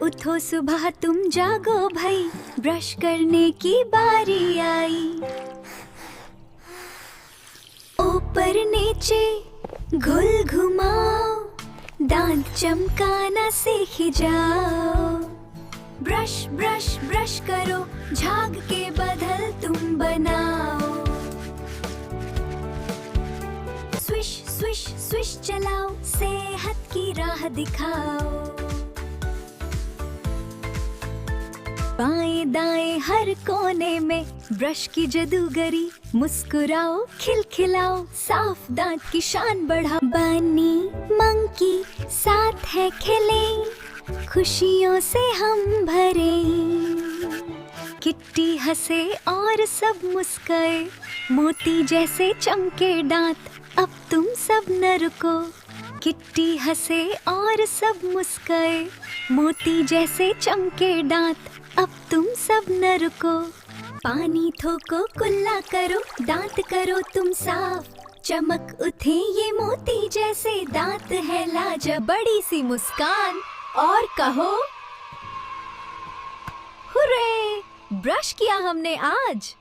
उठो सुबह तुम जागो भाई, ब्रश करने की बारी आई। ऊपर नीचे घुल घुमाओ, दांत चमकाना सीख जाओ। ब्रश ब्रश ब्रश करो, झाग के बदल तुम बनाओ। स्विश स्विश स्विश चलाओ, सेहत की राह दिखाओ। बाएं दाएं हर कोने में ब्रश की जादूगरी, मुस्कुराओ खिलखिलाओ, साफ दांत की शान बढ़ाओ। बनी मंकी साथ है खिले, खुशियों से हम भरे। किट्टी हंसे और सब मुस्काए, मोती जैसे चमके दांत, अब तुम सब न रुको। किट्टी हंसे और सब मुस्काए, मोती जैसे चमके दांत, अब तुम सब न रुको। पानी थोको कुल्ला करो, दांत करो तुम साफ, चमक उठे ये मोती जैसे दांत है लाजवाब। बड़ी सी मुस्कान और कहो हुर्रे, ब्रश किया हमने आज।